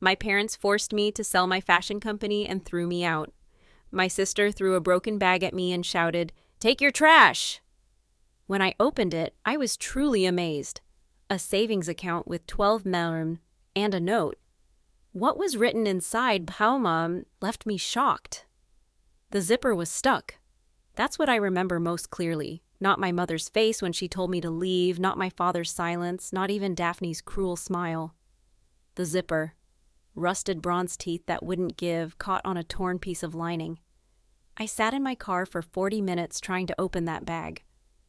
My parents forced me to sell my fashion company and threw me out. My sister threw a broken bag at me and shouted, "Take your trash!" When I opened it, I was truly amazed. A savings account with 12 melon and a note. What was written inside Pauma left me shocked. The zipper was stuck. That's what I remember most clearly. Not my mother's face when she told me to leave, not my father's silence, not even Daphne's cruel smile. The zipper. Rusted bronze teeth that wouldn't give, caught on a torn piece of lining. I sat in my car for 40 minutes trying to open that bag.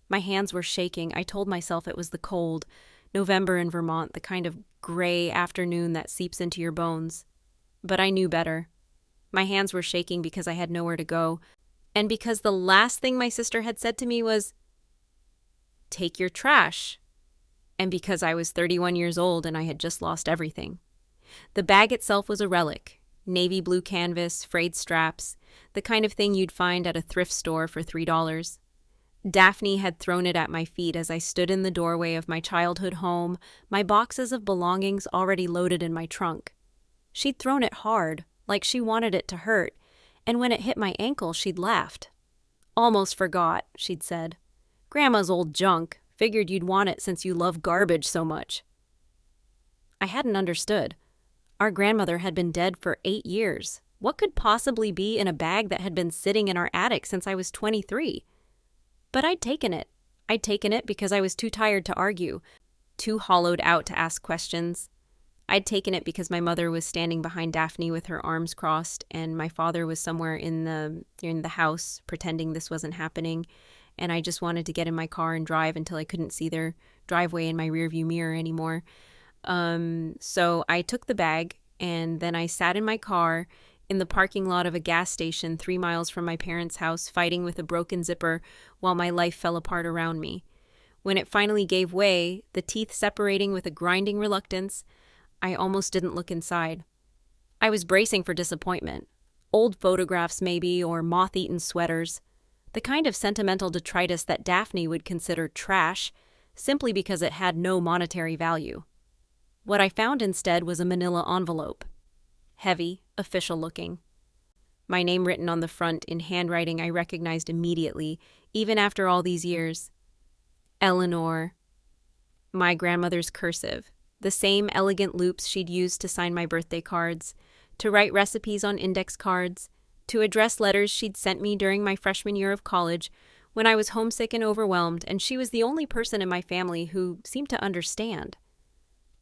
My hands were shaking. I told myself it was the cold. November in Vermont, the kind of gray afternoon that seeps into your bones. But I knew better. My hands were shaking because I had nowhere to go, and because the last thing my sister had said to me was, "Take your trash," and because I was 31 years old and I had just lost everything. The bag itself was a relic. Navy blue canvas, frayed straps, the kind of thing you'd find at a thrift store for $3. Daphne had thrown it at my feet as I stood in the doorway of my childhood home, my boxes of belongings already loaded in my trunk. She'd thrown it hard, like she wanted it to hurt, and when it hit my ankle, she'd laughed. "Almost forgot," she'd said. "Grandma's old junk. Figured you'd want it since you love garbage so much." I hadn't understood. Our grandmother had been dead for 8 years. What could possibly be in a bag that had been sitting in our attic since I was 23? But I'd taken it. I'd taken it because I was too tired to argue, too hollowed out to ask questions. I'd taken it because my mother was standing behind Daphne with her arms crossed, and my father was somewhere in the house pretending this wasn't happening, and I just wanted to get in my car and drive until I couldn't see their driveway in my rearview mirror anymore. So I took the bag, and then I sat in my car in the parking lot of a gas station 3 miles from my parents' house, fighting with a broken zipper while my life fell apart around me. When it finally gave way, the teeth separating with a grinding reluctance, I almost didn't look inside. I was bracing for disappointment. Old photographs maybe, or moth-eaten sweaters. The kind of sentimental detritus that Daphne would consider trash, simply because it had no monetary value. What I found instead was a manila envelope. Heavy, official-looking. My name written on the front in handwriting I recognized immediately, even after all these years. Eleanor. My grandmother's cursive. The same elegant loops she'd used to sign my birthday cards, to write recipes on index cards, to address letters she'd sent me during my freshman year of college when I was homesick and overwhelmed, and she was the only person in my family who seemed to understand.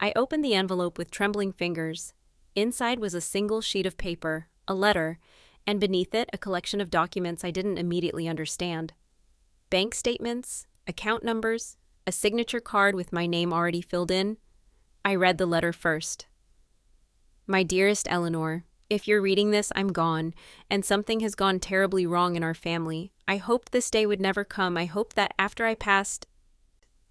I opened the envelope with trembling fingers. Inside was a single sheet of paper, a letter, and beneath it a collection of documents I didn't immediately understand. Bank statements, account numbers, a signature card with my name already filled in. I read the letter first. "My dearest Eleanor, if you're reading this, I'm gone, and something has gone terribly wrong in our family. I hoped this day would never come. I hoped that after I passed,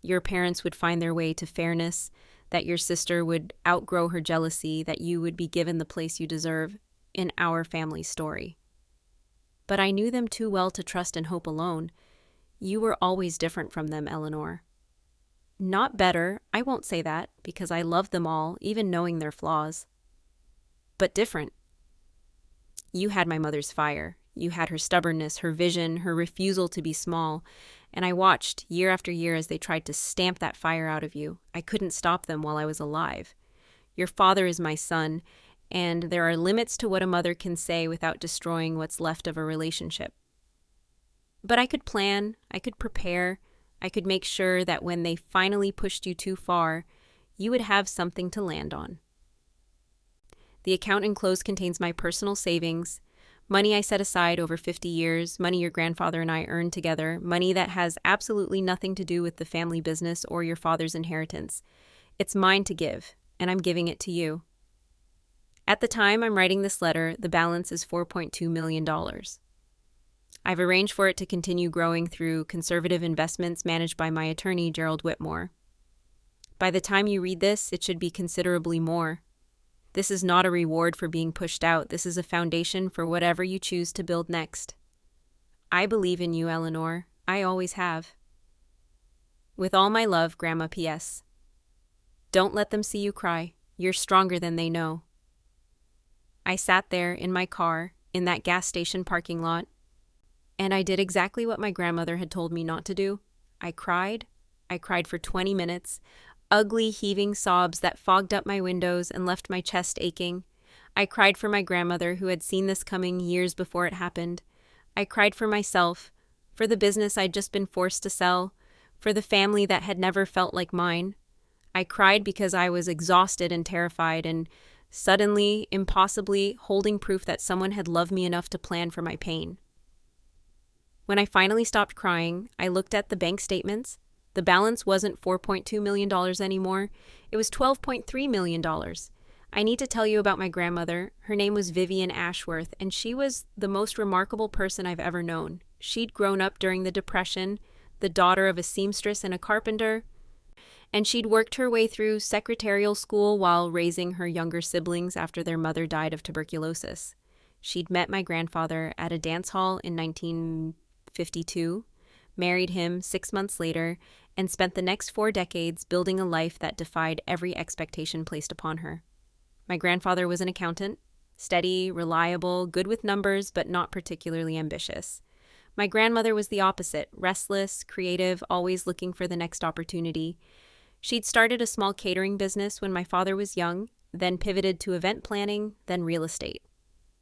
your parents would find their way to fairness, that your sister would outgrow her jealousy, that you would be given the place you deserve in our family story. But I knew them too well to trust and hope alone. You were always different from them, Eleanor. Not better, I won't say that, because I love them all, even knowing their flaws. But different. You had my mother's fire. You had her stubbornness, her vision, her refusal to be small, and I watched year after year as they tried to stamp that fire out of you. I couldn't stop them while I was alive. Your father is my son, and there are limits to what a mother can say without destroying what's left of a relationship. But I could plan, I could prepare, I could make sure that when they finally pushed you too far, you would have something to land on. The account enclosed contains my personal savings, money I set aside over 50 years, money your grandfather and I earned together, money that has absolutely nothing to do with the family business or your father's inheritance. It's mine to give, and I'm giving it to you. At the time I'm writing this letter, the balance is $4.2 million. I've arranged for it to continue growing through conservative investments managed by my attorney, Gerald Whitmore. By the time you read this, it should be considerably more. This is not a reward for being pushed out. This is a foundation for whatever you choose to build next. I believe in you, Eleanor. I always have. With all my love, Grandma P.S. Don't let them see you cry. You're stronger than they know. I sat there in my car in that gas station parking lot, and I did exactly what my grandmother had told me not to do. I cried. I cried for 20 minutes, ugly heaving sobs that fogged up my windows and left my chest aching. I cried for my grandmother who had seen this coming years before it happened. I cried for myself, for the business I'd just been forced to sell, for the family that had never felt like mine. I cried because I was exhausted and terrified and suddenly, impossibly, holding proof that someone had loved me enough to plan for my pain. When I finally stopped crying, I looked at the bank statements. The balance wasn't $4.2 million anymore. It was $12.3 million. I need to tell you about my grandmother. Her name was Vivian Ashworth, and she was the most remarkable person I've ever known. She'd grown up during the Depression, the daughter of a seamstress and a carpenter, and she'd worked her way through secretarial school while raising her younger siblings after their mother died of tuberculosis. She'd met my grandfather at a dance hall in 1952, married him 6 months later, and spent the next 4 decades building a life that defied every expectation placed upon her. My grandfather was an accountant, steady, reliable, good with numbers, but not particularly ambitious. My grandmother was the opposite, restless, creative, always looking for the next opportunity. She'd started a small catering business when my father was young, then pivoted to event planning, then real estate.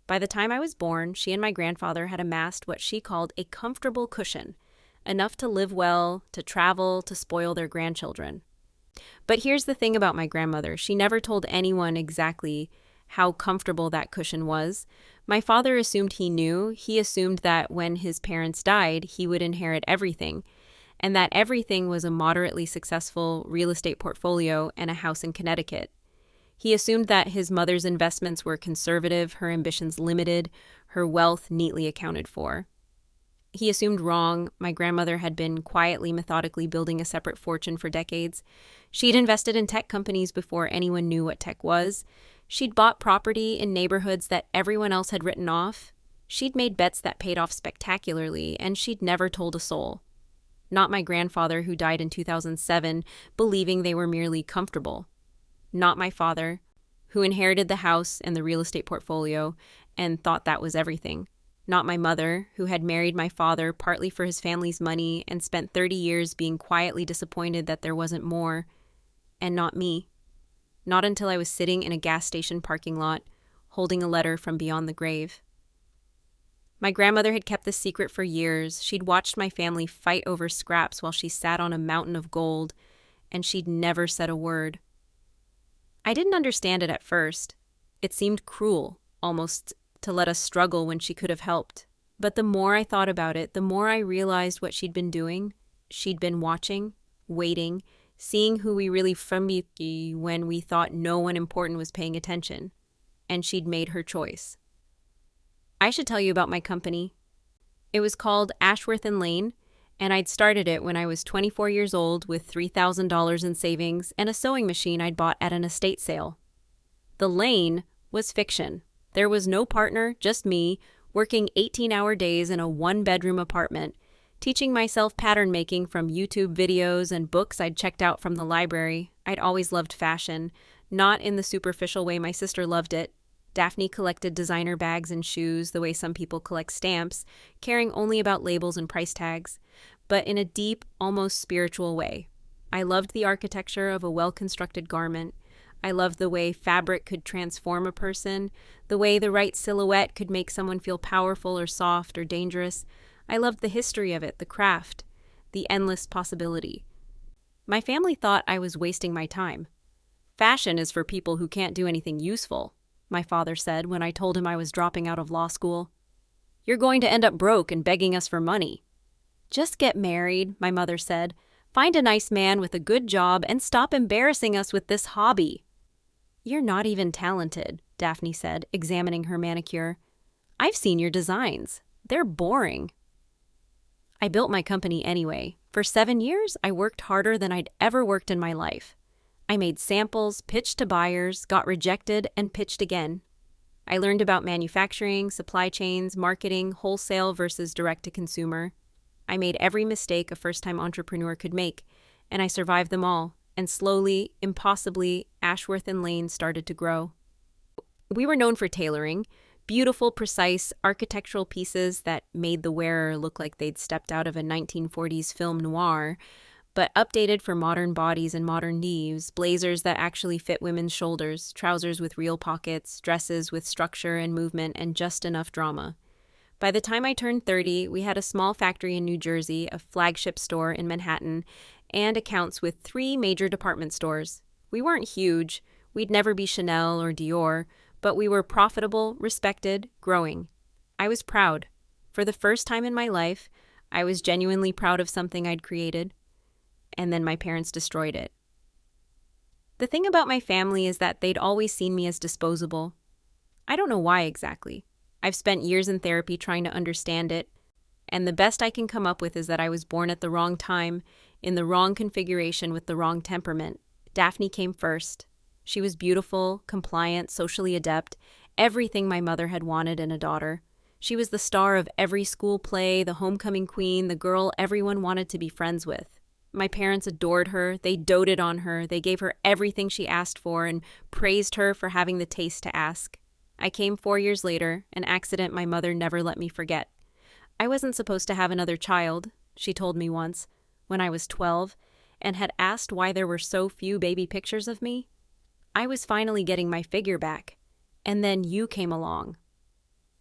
By the time I was born, she and my grandfather had amassed what she called a comfortable cushion, enough to live well, to travel, to spoil their grandchildren. But here's the thing about my grandmother. She never told anyone exactly how comfortable that cushion was. My father assumed he knew. He assumed that when his parents died, he would inherit everything, and that everything was a moderately successful real estate portfolio and a house in Connecticut. He assumed that his mother's investments were conservative, her ambitions limited, her wealth neatly accounted for. He assumed wrong. My grandmother had been quietly, methodically building a separate fortune for decades. She'd invested in tech companies before anyone knew what tech was. She'd bought property in neighborhoods that everyone else had written off. She'd made bets that paid off spectacularly, and she'd never told a soul. Not my grandfather, who died in 2007, believing they were merely comfortable. Not my father, who inherited the house and the real estate portfolio and thought that was everything. Not my mother, who had married my father partly for his family's money and spent 30 years being quietly disappointed that there wasn't more. And not me. Not until I was sitting in a gas station parking lot, holding a letter from beyond the grave. My grandmother had kept this secret for years. She'd watched my family fight over scraps while she sat on a mountain of gold, and she'd never said a word. I didn't understand it at first. It seemed cruel, almost, to let us struggle when she could have helped. But the more I thought about it, the more I realized what she'd been doing. She'd been watching, waiting, seeing who we really from when we thought no one important was paying attention. And she'd made her choice. I should tell you about my company. It was called Ashworth & Lane, and I'd started it when I was 24 years old with $3,000 in savings and a sewing machine I'd bought at an estate sale. The Lane was fiction. There was no partner, just me, working 18-hour days in a one-bedroom apartment, teaching myself pattern making from YouTube videos and books I'd checked out from the library. I'd always loved fashion, not in the superficial way my sister loved it. Daphne collected designer bags and shoes the way some people collect stamps, caring only about labels and price tags, but in a deep, almost spiritual way. I loved the architecture of a well-constructed garment. I loved the way fabric could transform a person, the way the right silhouette could make someone feel powerful or soft or dangerous. I loved the history of it, the craft, the endless possibility. My family thought I was wasting my time. Fashion is for people who can't do anything useful, my father said when I told him I was dropping out of law school. You're going to end up broke and begging us for money. Just get married, my mother said. Find a nice man with a good job and stop embarrassing us with this hobby. You're not even talented, Daphne said, examining her manicure. I've seen your designs. They're boring. I built my company anyway. For 7 years, I worked harder than I'd ever worked in my life. I made samples, pitched to buyers, got rejected, and pitched again. I learned about manufacturing, supply chains, marketing, wholesale versus direct-to-consumer. I made every mistake a first-time entrepreneur could make, and I survived them all. And slowly, impossibly, Ashworth & Lane started to grow. We were known for tailoring, beautiful, precise architectural pieces that made the wearer look like they'd stepped out of a 1940s film noir, but updated for modern bodies and modern needs, blazers that actually fit women's shoulders, trousers with real pockets, dresses with structure and movement, and just enough drama. By the time I turned 30, we had a small factory in New Jersey, a flagship store in Manhattan, and accounts with 3 major department stores. We weren't huge. We'd never be Chanel or Dior, but we were profitable, respected, growing. I was proud. For the first time in my life, I was genuinely proud of something I'd created, and then my parents destroyed it. The thing about my family is that they'd always seen me as disposable. I don't know why exactly. I've spent years in therapy trying to understand it, and the best I can come up with is that I was born at the wrong time, in the wrong configuration with the wrong temperament. Daphne came first. She was beautiful, compliant, socially adept, everything my mother had wanted in a daughter. She was the star of every school play, the homecoming queen, the girl everyone wanted to be friends with. My parents adored her, they doted on her, they gave her everything she asked for and praised her for having the taste to ask. I came 4 years later, an accident my mother never let me forget. I wasn't supposed to have another child, she told me once, when I was 12, and had asked why there were so few baby pictures of me. I was finally getting my figure back, and then you came along.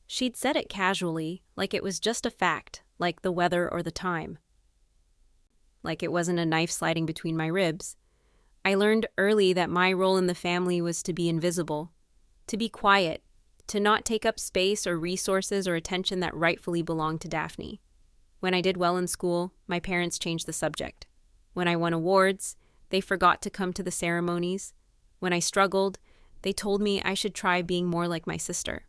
She'd said it casually, like it was just a fact, like the weather or the time. Like it wasn't a knife sliding between my ribs. I learned early that my role in the family was to be invisible, to be quiet, to not take up space or resources or attention that rightfully belonged to Daphne. When I did well in school, my parents changed the subject. When I won awards, they forgot to come to the ceremonies. When I struggled, they told me I should try being more like my sister.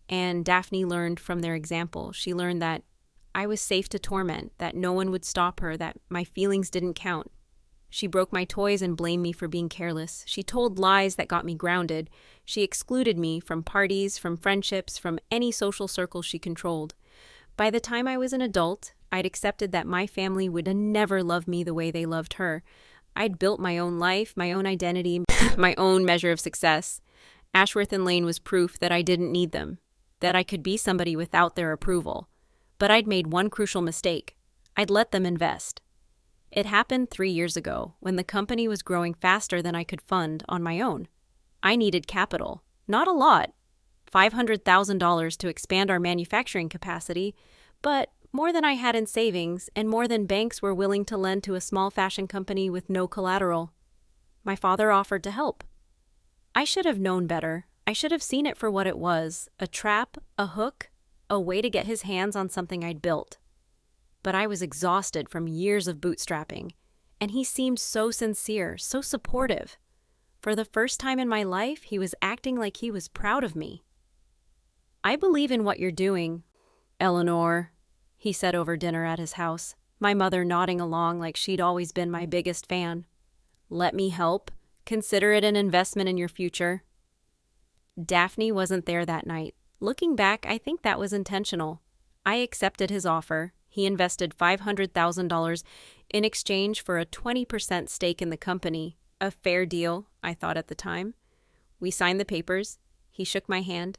And Daphne learned from their example. She learned that I was safe to torment, that no one would stop her, that my feelings didn't count. She broke my toys and blamed me for being careless. She told lies that got me grounded. She excluded me from parties, from friendships, from any social circle she controlled. By the time I was an adult, I'd accepted that my family would never love me the way they loved her. I'd built my own life, my own identity, my own measure of success. Ashworth and Lane was proof that I didn't need them, that I could be somebody without their approval. But I'd made one crucial mistake. I'd let them invest. It happened 3 years ago, when the company was growing faster than I could fund on my own. I needed capital. Not a lot. $500,000 to expand our manufacturing capacity, but more than I had in savings and more than banks were willing to lend to a small fashion company with no collateral. My father offered to help. I should have known better. I should have seen it for what it was, a trap, a hook, a way to get his hands on something I'd built. But I was exhausted from years of bootstrapping, and he seemed so sincere, so supportive. For the first time in my life, he was acting like he was proud of me. "I believe in what you're doing, Eleanor," he said over dinner at his house, my mother nodding along like she'd always been my biggest fan. "Let me help. Consider it an investment in your future." Daphne wasn't there that night. Looking back, I think that was intentional. I accepted his offer. He invested $500,000 in exchange for a 20% stake in the company. A fair deal, I thought at the time. We signed the papers. He shook my hand.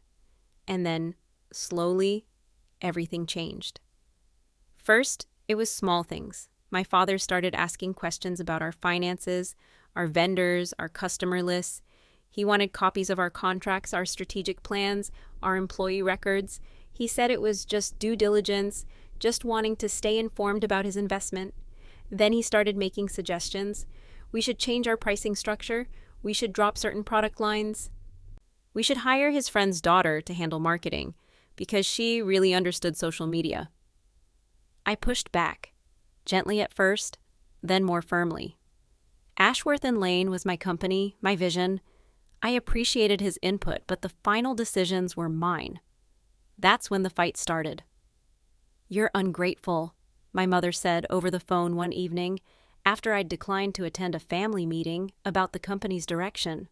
And then, slowly, everything changed. First, it was small things. My father started asking questions about our finances, our vendors, our customer lists. He wanted copies of our contracts, our strategic plans, our employee records. He said it was just due diligence, just wanting to stay informed about his investment. Then he started making suggestions. We should change our pricing structure. We should drop certain product lines. We should hire his friend's daughter to handle marketing, because she really understood social media. I pushed back, gently at first, then more firmly. Ashworth and Lane was my company, my vision. I appreciated his input, but the final decisions were mine. That's when the fight started. "You're ungrateful," my mother said over the phone one evening after I'd declined to attend a family meeting about the company's direction.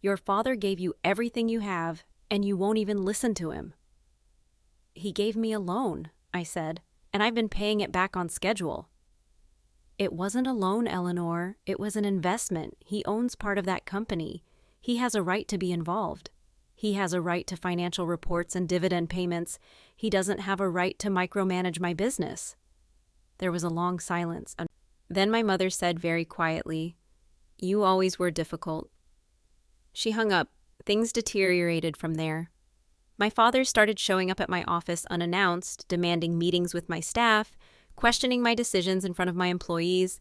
"Your father gave you everything you have, and you won't even listen to him." "He gave me a loan," I said, "and I've been paying it back on schedule." "It wasn't a loan, Eleanor. It was an investment. He owns part of that company. He has a right to be involved." He has a right to financial reports and dividend payments. He doesn't have a right to micromanage my business." There was a long silence. Then my mother said very quietly, "You always were difficult." She hung up. Things deteriorated from there. My father started showing up at my office unannounced, demanding meetings with my staff, questioning my decisions in front of my employees.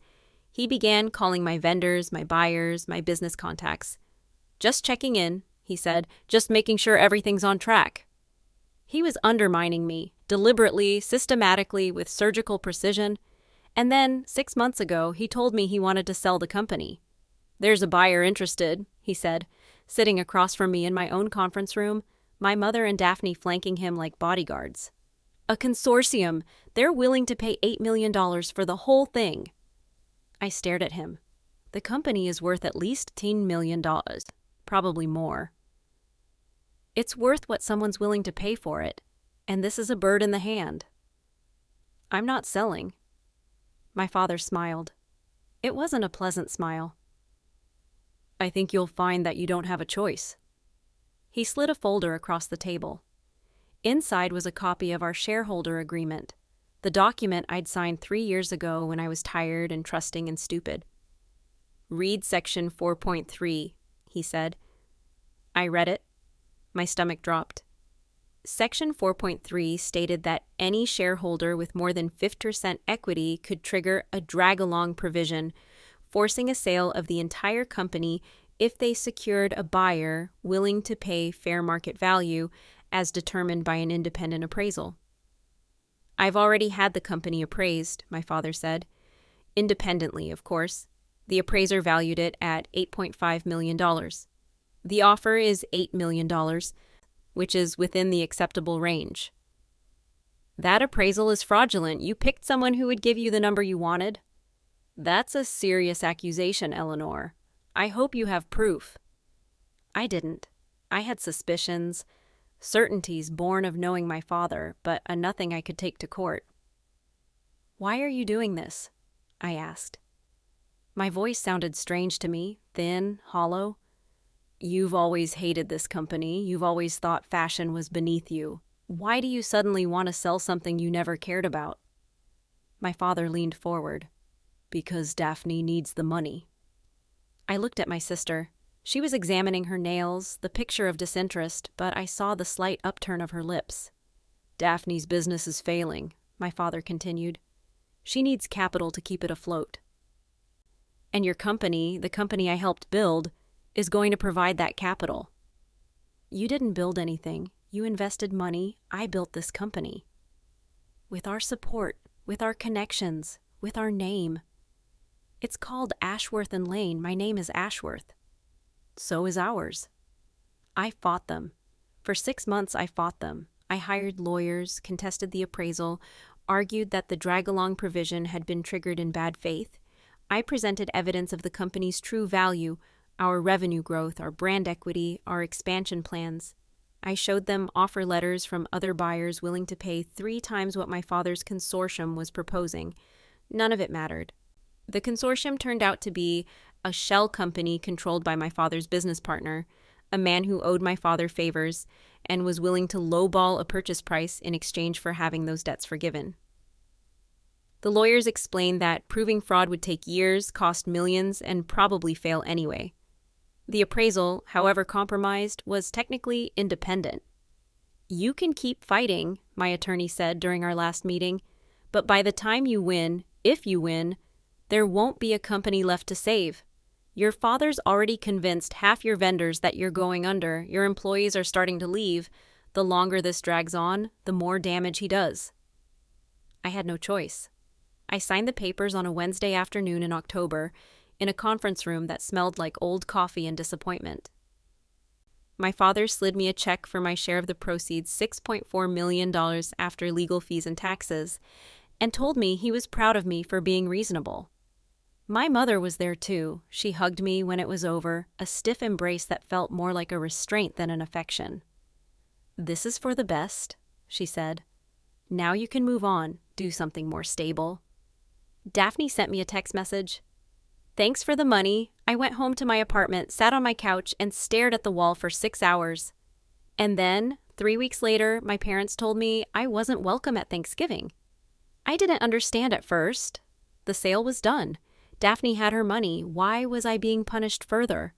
He began calling my vendors, my buyers, my business contacts. "Just checking in," he said, "just making sure everything's on track." He was undermining me, deliberately, systematically, with surgical precision. And then, 6 months ago, he told me he wanted to sell the company. "There's a buyer interested," he said, sitting across from me in my own conference room, my mother and Daphne flanking him like bodyguards. "A consortium. They're willing to pay $8 million for the whole thing." I stared at him. The company is worth at least $10 million, probably more. It's worth what someone's willing to pay for it, and this is a bird in the hand. "I'm not selling." My father smiled. It wasn't a pleasant smile. "I think you'll find that you don't have a choice." He slid a folder across the table. Inside was a copy of our shareholder agreement, the document I'd signed 3 years ago when I was tired and trusting and stupid. "Read section 4.3, he said. I read it. My stomach dropped. Section 4.3 stated that any shareholder with more than 50% equity could trigger a drag-along provision, forcing a sale of the entire company if they secured a buyer willing to pay fair market value as determined by an independent appraisal. "I've already had the company appraised," my father said. "Independently, of course. The appraiser valued it at $8.5 million. The offer is $8 million, which is within the acceptable range." "That appraisal is fraudulent. You picked someone who would give you the number you wanted." "That's a serious accusation, Eleanor. I hope you have proof." I didn't. I had suspicions, certainties born of knowing my father, but nothing I could take to court. "Why are you doing this?" I asked. My voice sounded strange to me, thin, hollow. "You've always hated this company. You've always thought fashion was beneath you. Why do you suddenly want to sell something you never cared about?" My father leaned forward. "Because Daphne needs the money." I looked at my sister. She was examining her nails, the picture of disinterest, but I saw the slight upturn of her lips. "Daphne's business is failing," my father continued. "She needs capital to keep it afloat. And your company, the company I helped build, is going to provide that capital." "You didn't build anything. You invested money. I built this company. With our support, with our connections, with our name. It's called Ashworth and Lane. My name is Ashworth. So is ours." I fought them. For 6 months I fought them. I hired lawyers, contested the appraisal, argued that the drag-along provision had been triggered in bad faith. I presented evidence of the company's true value, our revenue growth, our brand equity, our expansion plans. I showed them offer letters from other buyers willing to pay 3 times what my father's consortium was proposing. None of it mattered. The consortium turned out to be a shell company controlled by my father's business partner, a man who owed my father favors and was willing to lowball a purchase price in exchange for having those debts forgiven. The lawyers explained that proving fraud would take years, cost millions, and probably fail anyway. The appraisal, however compromised, was technically independent. "You can keep fighting," my attorney said during our last meeting, "but by the time you win, if you win, there won't be a company left to save. Your father's already convinced half your vendors that you're going under, your employees are starting to leave. The longer this drags on, the more damage he does." I had no choice. I signed the papers on a Wednesday afternoon in October in a conference room that smelled like old coffee and disappointment. My father slid me a check for my share of the proceeds, $6.4 million after legal fees and taxes, and told me he was proud of me for being reasonable. My mother was there too. She hugged me when it was over, a stiff embrace that felt more like a restraint than an affection. "This is for the best," she said. "Now you can move on, do something more stable." Daphne sent me a text message. "Thanks for the money." I went home to my apartment, sat on my couch, and stared at the wall for 6 hours. And then, 3 weeks later, my parents told me I wasn't welcome at Thanksgiving. I didn't understand at first. The sale was done. Daphne had her money. Why was I being punished further?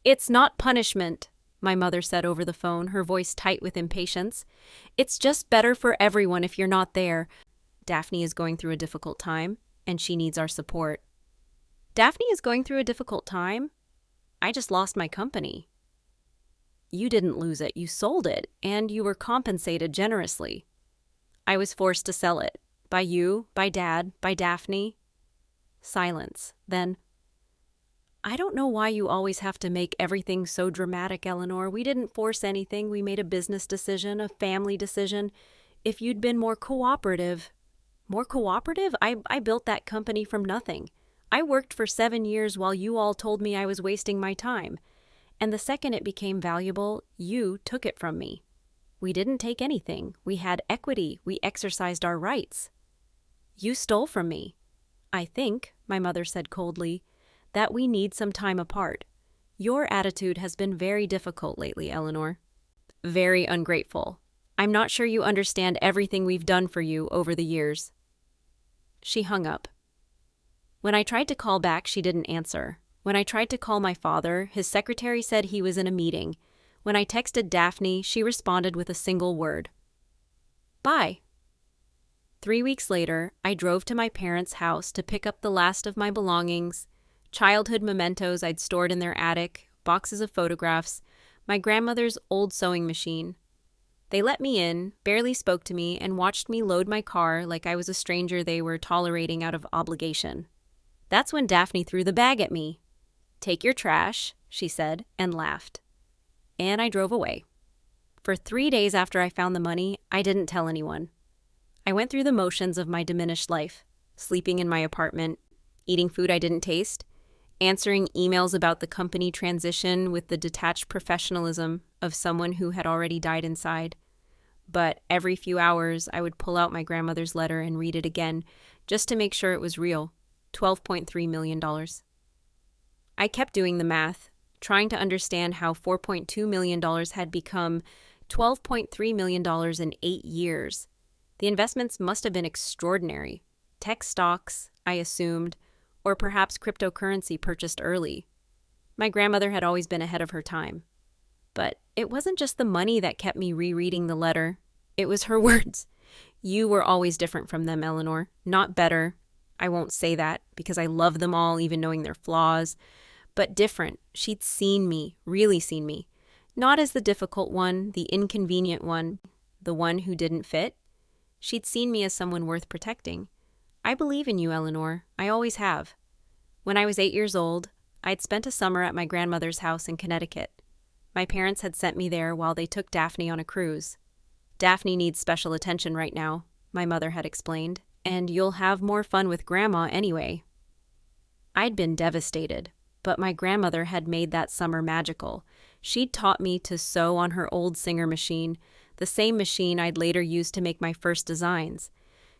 "It's not punishment," my mother said over the phone, her voice tight with impatience. "It's just better for everyone if you're not there. Daphne is going through a difficult time, and she needs our support." Daphne is going through a difficult time? I just lost my company. You didn't lose it, you sold it, and you were compensated generously. I was forced to sell it. By you, by Dad, by Daphne. Silence. Then, "I don't know why you always have to make everything so dramatic, Eleanor. We didn't force anything. We made a business decision, a family decision. If you'd been more cooperative." More cooperative? I built that company from nothing. I worked for 7 years while you all told me I was wasting my time. And the second it became valuable, you took it from me. We didn't take anything. We had equity. We exercised our rights. You stole from me. I think, my mother said coldly, that we need some time apart. Your attitude has been very difficult lately, Eleanor. Very ungrateful. I'm not sure you understand everything we've done for you over the years. She hung up. When I tried to call back, she didn't answer. When I tried to call my father, his secretary said he was in a meeting. When I texted Daphne, she responded with a single word. Bye. 3 weeks later, I drove to my parents' house to pick up the last of my belongings, childhood mementos I'd stored in their attic, boxes of photographs, my grandmother's old sewing machine. They let me in, barely spoke to me, and watched me load my car like I was a stranger they were tolerating out of obligation. That's when Daphne threw the bag at me. "Take your trash," she said, and laughed. And I drove away. For 3 days after I found the money, I didn't tell anyone. I went through the motions of my diminished life, sleeping in my apartment, eating food I didn't taste, answering emails about the company transition with the detached professionalism of someone who had already died inside. But every few hours, I would pull out my grandmother's letter and read it again, just to make sure it was real. $12.3 million. I kept doing the math, trying to understand how $4.2 million had become $12.3 million in 8 years. The investments must have been extraordinary. Tech stocks, I assumed, or perhaps cryptocurrency purchased early. My grandmother had always been ahead of her time. But it wasn't just the money that kept me rereading the letter. It was her words. "You were always different from them, Eleanor. Not better. I won't say that because I love them all, even knowing their flaws. But different. She'd seen me, really seen me. Not as the difficult one, the inconvenient one, the one who didn't fit. She'd seen me as someone worth protecting. I believe in you, Eleanor. I always have. When I was 8 years old, I'd spent a summer at my grandmother's house in Connecticut. My parents had sent me there while they took Daphne on a cruise. Daphne needs special attention right now, my mother had explained, and you'll have more fun with Grandma anyway. I'd been devastated, but my grandmother had made that summer magical. She'd taught me to sew on her old Singer machine, the same machine I'd later used to make my first designs.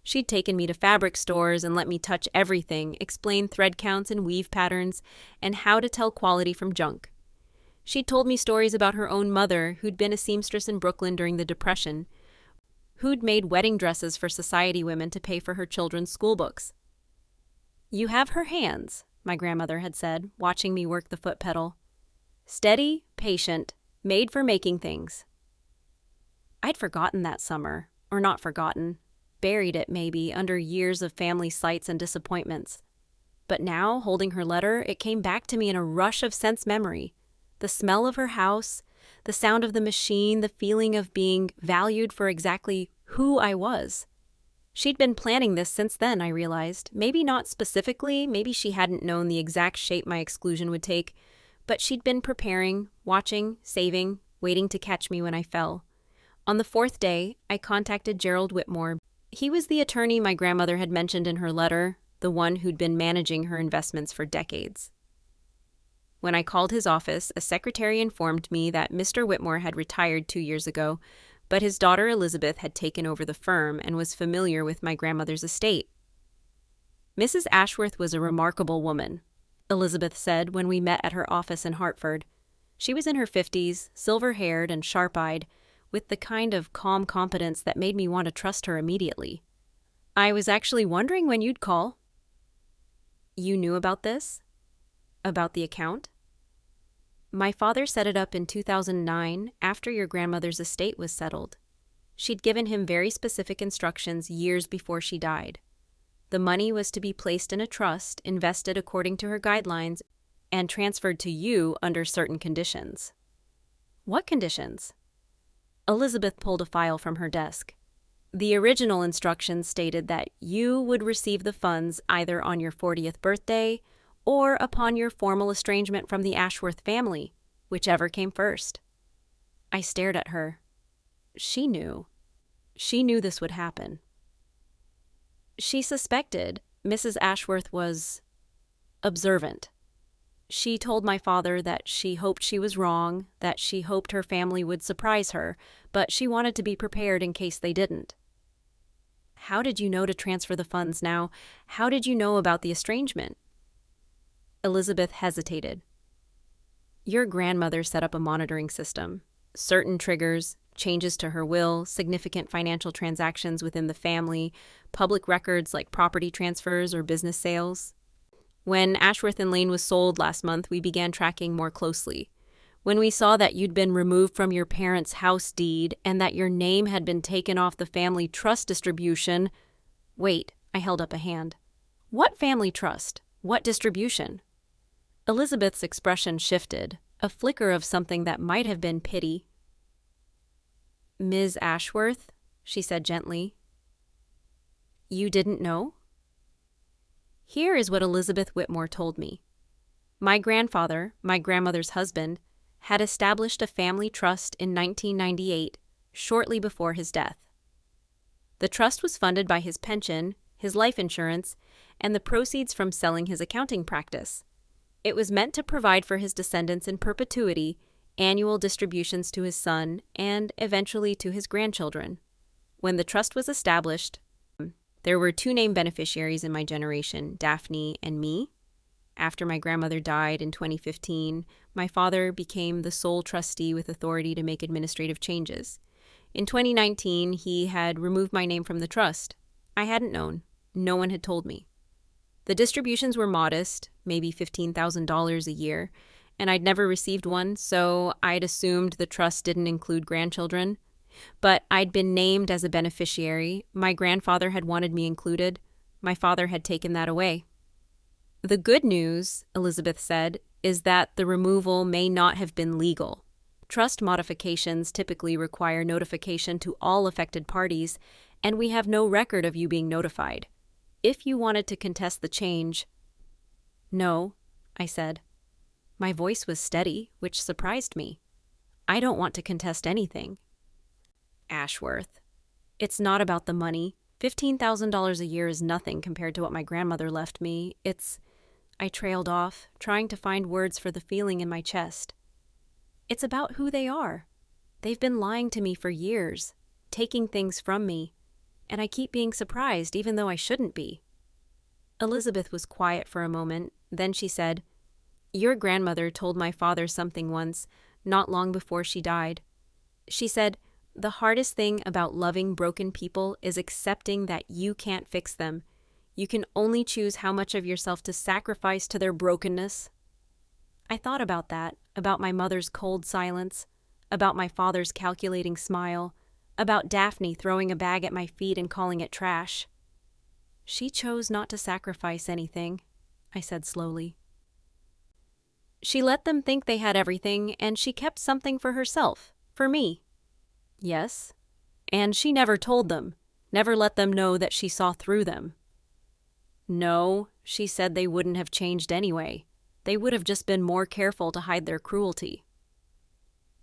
She'd taken me to fabric stores and let me touch everything, explain thread counts and weave patterns, and how to tell quality from junk. She'd told me stories about her own mother, who'd been a seamstress in Brooklyn during the Depression, who'd made wedding dresses for society women to pay for her children's school books. "You have her hands," my grandmother had said, watching me work the foot pedal. "Steady, patient, made for making things." I'd forgotten that summer, or not forgotten, buried it maybe under years of family slights and disappointments. But now, holding her letter, it came back to me in a rush of sense memory. The smell of her house, the sound of the machine, the feeling of being valued for exactly who I was. She'd been planning this since then, I realized. Maybe not specifically, maybe she hadn't known the exact shape my exclusion would take, but she'd been preparing, watching, saving, waiting to catch me when I fell. On the 4th day, I contacted Gerald Whitmore. He was the attorney my grandmother had mentioned in her letter, the one who'd been managing her investments for decades. When I called his office, a secretary informed me that Mr. Whitmore had retired 2 years ago, but his daughter Elizabeth had taken over the firm and was familiar with my grandmother's estate. "Mrs. Ashworth was a remarkable woman," Elizabeth said when we met at her office in Hartford. She was in her 50s, silver-haired and sharp-eyed, with the kind of calm competence that made me want to trust her immediately. "I was actually wondering when you'd call." "You knew about this? About the account?" "My father set it up in 2009 after your grandmother's estate was settled. She'd given him very specific instructions years before she died. The money was to be placed in a trust, invested according to her guidelines, and transferred to you under certain conditions." "What conditions?" Elizabeth pulled a file from her desk. "The original instructions stated that you would receive the funds either on your 40th birthday or upon your formal estrangement from the Ashworth family, whichever came first." I stared at her. She knew. She knew this would happen. She suspected Mrs. Ashworth was observant. She told my father that she hoped she was wrong, that she hoped her family would surprise her, but she wanted to be prepared in case they didn't. "How did you know to transfer the funds now? How did you know about the estrangement?" Elizabeth hesitated. "Your grandmother set up a monitoring system. Certain triggers, changes to her will, significant financial transactions within the family, public records like property transfers or business sales. When Ashworth and Lane was sold last month, we began tracking more closely. When we saw that you'd been removed from your parents' house deed and that your name had been taken off the family trust distribution—" "Wait," I held up a hand. "What family trust? What distribution?" Elizabeth's expression shifted, a flicker of something that might have been pity. "Ms. Ashworth," she said gently, "you didn't know?" Here is what Elizabeth Whitmore told me. My grandfather, my grandmother's husband, had established a family trust in 1998, shortly before his death. The trust was funded by his pension, his life insurance, and the proceeds from selling his accounting practice. It was meant to provide for his descendants in perpetuity annual distributions to his son and eventually to his grandchildren. When the trust was established, there were two named beneficiaries in my generation, Daphne and me. After my grandmother died in 2015, my father became the sole trustee with authority to make administrative changes. In 2019, he had removed my name from the trust. I hadn't known. No one had told me. The distributions were modest, maybe $15,000 a year, and I'd never received one, so I'd assumed the trust didn't include grandchildren. But I'd been named as a beneficiary. My grandfather had wanted me included. My father had taken that away. "The good news," Elizabeth said, "is that the removal may not have been legal. Trust modifications typically require notification to all affected parties, and we have no record of you being notified. If you wanted to contest the change—" "No," I said. My voice was steady, which surprised me. "I don't want to contest anything." "Ashworth, it's not about the money. $15,000 a year is nothing compared to what my grandmother left me. I trailed off, trying to find words for the feeling in my chest. "It's about who they are. They've been lying to me for years, taking things from me, and I keep being surprised even though I shouldn't be." Elizabeth was quiet for a moment, then she said, "Your grandmother told my father something once, not long before she died. She said, 'The hardest thing about loving broken people is accepting that you can't fix them. You can only choose how much of yourself to sacrifice to their brokenness.'" I thought about that, about my mother's cold silence, about my father's calculating smile, about Daphne throwing a bag at my feet and calling it trash. "She chose not to sacrifice anything," I said slowly. "She let them think they had everything, and she kept something for herself, for me." "Yes, and she never told them, never let them know that she saw through them." "No, she said they wouldn't have changed anyway. They would have just been more careful to hide their cruelty."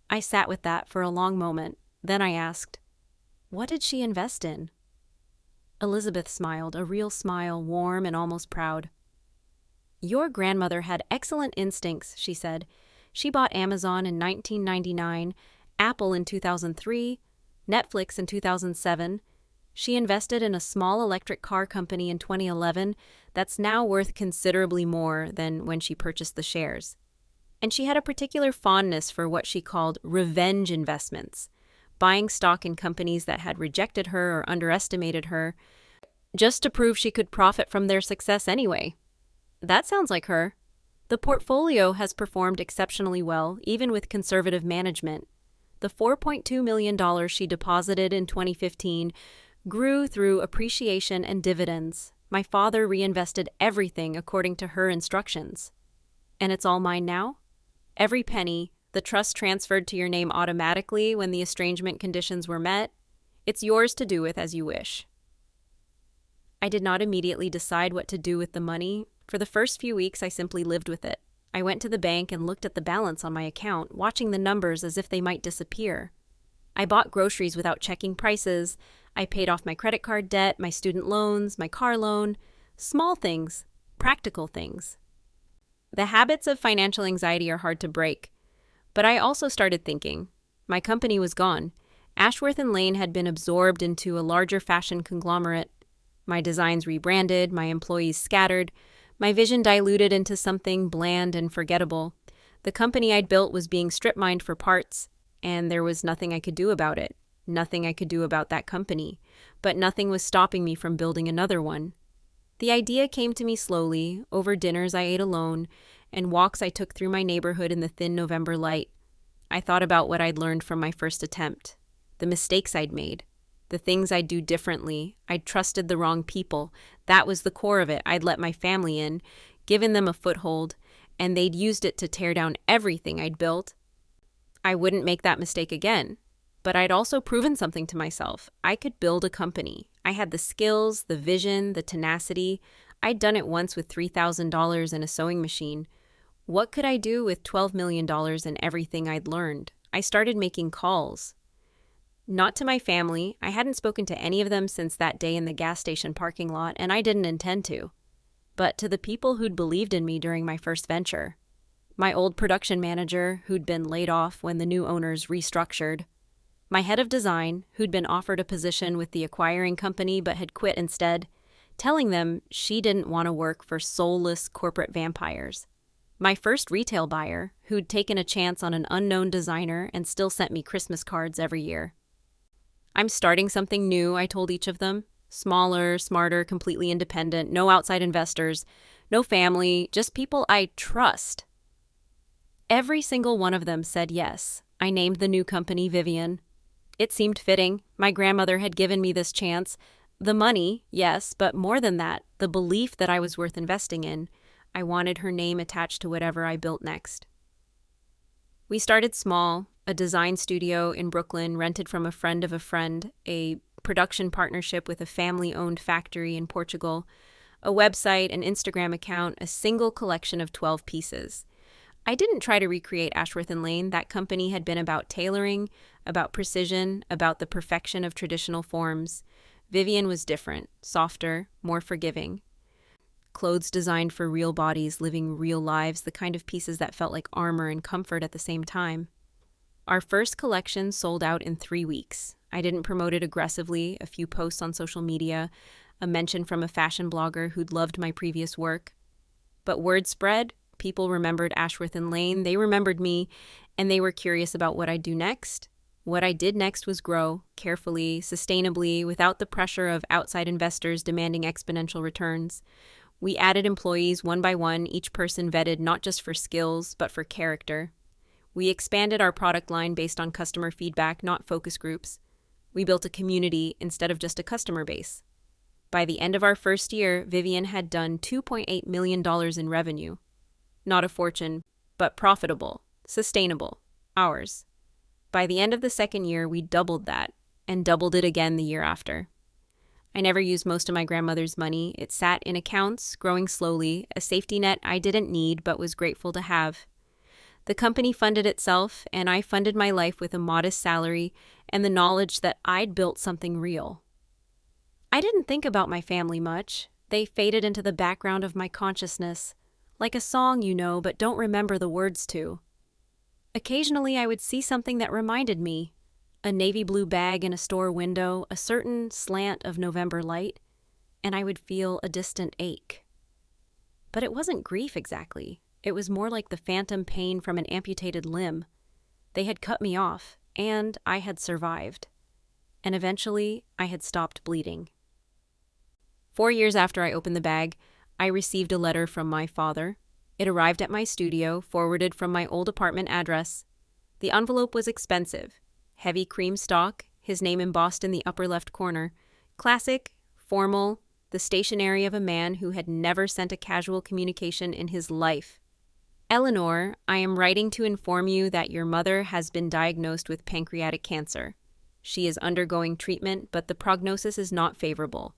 I sat with that for a long moment. Then I asked, "What did she invest in?" Elizabeth smiled, a real smile, warm and almost proud. "Your grandmother had excellent instincts," she said. "She bought Amazon in 1999, Apple in 2003, Netflix in 2007. She invested in a small electric car company in 2011 that's now worth considerably more than when she purchased the shares. And she had a particular fondness for what she called revenge investments, buying stock in companies that had rejected her or underestimated her, just to prove she could profit from their success anyway. That sounds like her. The portfolio has performed exceptionally well, even with conservative management. The $4.2 million she deposited in 2015 grew through appreciation and dividends. My father reinvested everything according to her instructions. And it's all mine now? Every penny, the trust transferred to your name automatically when the estrangement conditions were met. It's yours to do with as you wish. I did not immediately decide what to do with the money. For the first few weeks, I simply lived with it. I went to the bank and looked at the balance on my account, watching the numbers as if they might disappear. I bought groceries without checking prices. I paid off my credit card debt, my student loans, my car loan. Small things, practical things. The habits of financial anxiety are hard to break. But I also started thinking. My company was gone. Ashworth & Lane had been absorbed into a larger fashion conglomerate. My designs rebranded, my employees scattered, my vision diluted into something bland and forgettable. The company I'd built was being strip-mined for parts, and there was nothing I could do about it. Nothing I could do about that company. But nothing was stopping me from building another one. The idea came to me slowly, over dinners I ate alone, and walks I took through my neighborhood in the thin November light. I thought about what I'd learned from my first attempt, the mistakes I'd made, the things I'd do differently. I'd trusted the wrong people. That was the core of it. I'd let my family in, given them a foothold, and they'd used it to tear down everything I'd built. I wouldn't make that mistake again. But I'd also proven something to myself. I could build a company. I had the skills, the vision, the tenacity. I'd done it once with $3,000 and a sewing machine. What could I do with $12 million and everything I'd learned? I started making calls. Not to my family. I hadn't spoken to any of them since that day in the gas station parking lot, and I didn't intend to. But to the people who'd believed in me during my first venture. My old production manager, who'd been laid off when the new owners restructured. My head of design, who'd been offered a position with the acquiring company but had quit instead, telling them she didn't want to work for soulless corporate vampires. My first retail buyer, who'd taken a chance on an unknown designer and still sent me Christmas cards every year. I'm starting something new, I told each of them. Smaller, smarter, completely independent, no outside investors, no family, just people I trust. Every single one of them said yes. I named the new company Vivian. It seemed fitting. My grandmother had given me this chance. The money, yes, but more than that, the belief that I was worth investing in. I wanted her name attached to whatever I built next. We started small, a design studio in Brooklyn rented from a friend of a friend, a production partnership with a family-owned factory in Portugal, a website, an Instagram account, a single collection of 12 pieces. I didn't try to recreate Ashworth & Lane. That company had been about tailoring, about precision, about the perfection of traditional forms. Vivian was different, softer, more forgiving. Clothes designed for real bodies, living real lives, the kind of pieces that felt like armor and comfort at the same time. Our first collection sold out in 3 weeks. I didn't promote it aggressively, a few posts on social media, a mention from a fashion blogger who'd loved my previous work. But word spread. People remembered Ashworth & Lane, they remembered me, and they were curious about what I'd do next. What I did next was grow, carefully, sustainably, without the pressure of outside investors demanding exponential returns. We added employees one by one, each person vetted not just for skills, but for character. We expanded our product line based on customer feedback, not focus groups. We built a community instead of just a customer base. By the end of our first year, Vivian had done $2.8 million in revenue. Not a fortune, but profitable, sustainable, ours. By the end of the second year, we doubled that, and doubled it again the year after. I never used most of my grandmother's money. It sat in accounts, growing slowly, a safety net I didn't need but was grateful to have. The company funded itself, and I funded my life with a modest salary and the knowledge that I'd built something real. I didn't think about my family much. They faded into the background of my consciousness. Like a song you know but don't remember the words to. Occasionally I would see something that reminded me. A navy blue bag in a store window, a certain slant of November light, and I would feel a distant ache. But it wasn't grief exactly. It was more like the phantom pain from an amputated limb. They had cut me off, and I had survived. And eventually, I had stopped bleeding. 4 years after I opened the bag, I received a letter from my father. It arrived at my studio, forwarded from my old apartment address. The envelope was expensive. Heavy cream stock, his name embossed in the upper left corner. Classic, formal, the stationery of a man who had never sent a casual communication in his life. Eleanor, I am writing to inform you that your mother has been diagnosed with pancreatic cancer. She is undergoing treatment, but the prognosis is not favorable.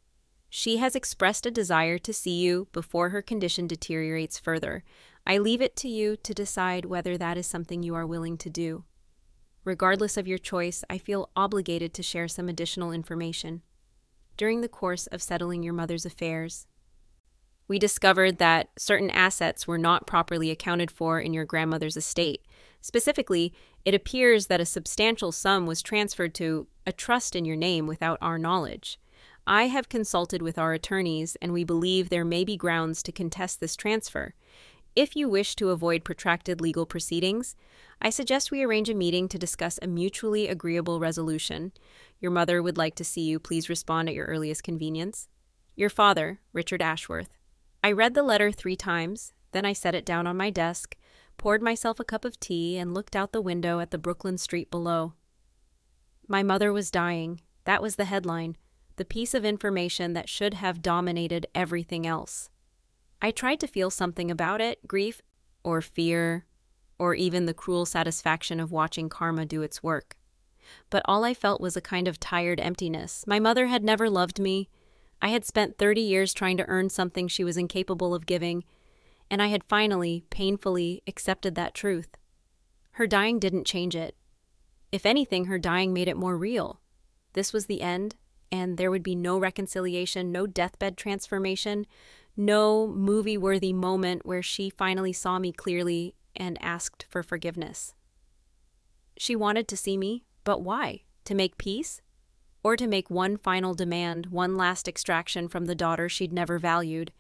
She has expressed a desire to see you before her condition deteriorates further. I leave it to you to decide whether that is something you are willing to do. Regardless of your choice, I feel obligated to share some additional information. During the course of settling your mother's affairs, we discovered that certain assets were not properly accounted for in your grandmother's estate. Specifically, it appears that a substantial sum was transferred to a trust in your name without our knowledge. I have consulted with our attorneys, and we believe there may be grounds to contest this transfer. If you wish to avoid protracted legal proceedings, I suggest we arrange a meeting to discuss a mutually agreeable resolution. Your mother would like to see you. Please respond at your earliest convenience. Your father, Richard Ashworth. I read the letter 3 times, then I set it down on my desk, poured myself a cup of tea, and looked out the window at the Brooklyn street below. My mother was dying. That was the headline, the piece of information that should have dominated everything else. I tried to feel something about it, grief, or fear, or even the cruel satisfaction of watching karma do its work. But all I felt was a kind of tired emptiness. My mother had never loved me. I had spent 30 years trying to earn something she was incapable of giving, and I had finally, painfully, accepted that truth. Her dying didn't change it. If anything, her dying made it more real. This was the end, and there would be no reconciliation, no deathbed transformation, no movie-worthy moment where she finally saw me clearly and asked for forgiveness. She wanted to see me, but why? To make peace? Or to make one final demand, one last extraction from the daughter she'd never valued?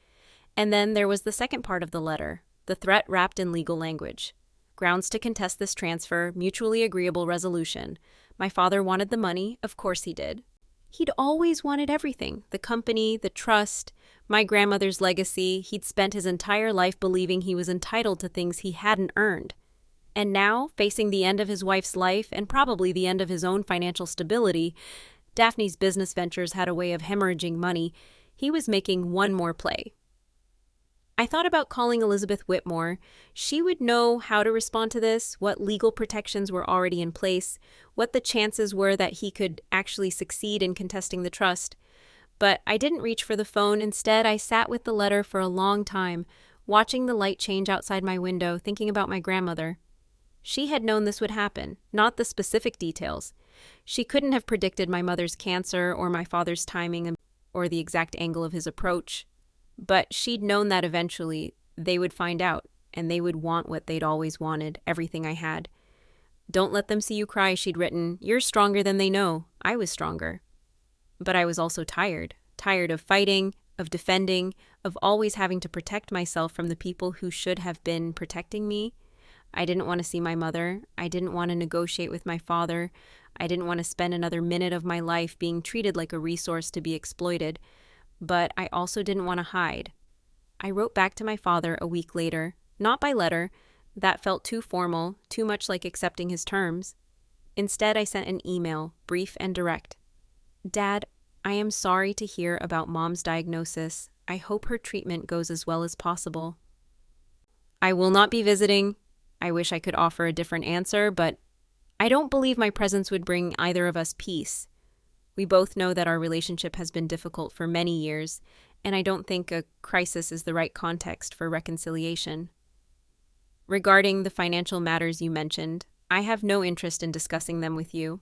And then there was the second part of the letter, the threat wrapped in legal language. Grounds to contest this transfer, mutually agreeable resolution. My father wanted the money, of course he did. He'd always wanted everything, the company, the trust, my grandmother's legacy. He'd spent his entire life believing he was entitled to things he hadn't earned. And now, facing the end of his wife's life and probably the end of his own financial stability, Daphne's business ventures had a way of hemorrhaging money. He was making one more play. I thought about calling Elizabeth Whitmore. She would know how to respond to this, what legal protections were already in place, what the chances were that he could actually succeed in contesting the trust. But I didn't reach for the phone. Instead, I sat with the letter for a long time, watching the light change outside my window, thinking about my grandmother. She had known this would happen, not the specific details. She couldn't have predicted my mother's cancer or my father's timing or the exact angle of his approach. But she'd known that eventually they would find out, and they would want what they'd always wanted, everything I had. Don't let them see you cry, she'd written. You're stronger than they know. I was stronger. But I was also tired of fighting, of defending, of always having to protect myself from the people who should have been protecting me. I didn't want to see my mother. I didn't want to negotiate with my father. I didn't want to spend another minute of my life being treated like a resource to be exploited. But I also didn't want to hide. I wrote back to my father a week later, not by letter. That felt too formal, too much like accepting his terms. Instead, I sent an email, brief and direct. Dad, I am sorry to hear about Mom's diagnosis. I hope her treatment goes as well as possible. I will not be visiting. I wish I could offer a different answer, but I don't believe my presence would bring either of us peace. We both know that our relationship has been difficult for many years, and I don't think a crisis is the right context for reconciliation. Regarding the financial matters you mentioned, I have no interest in discussing them with you.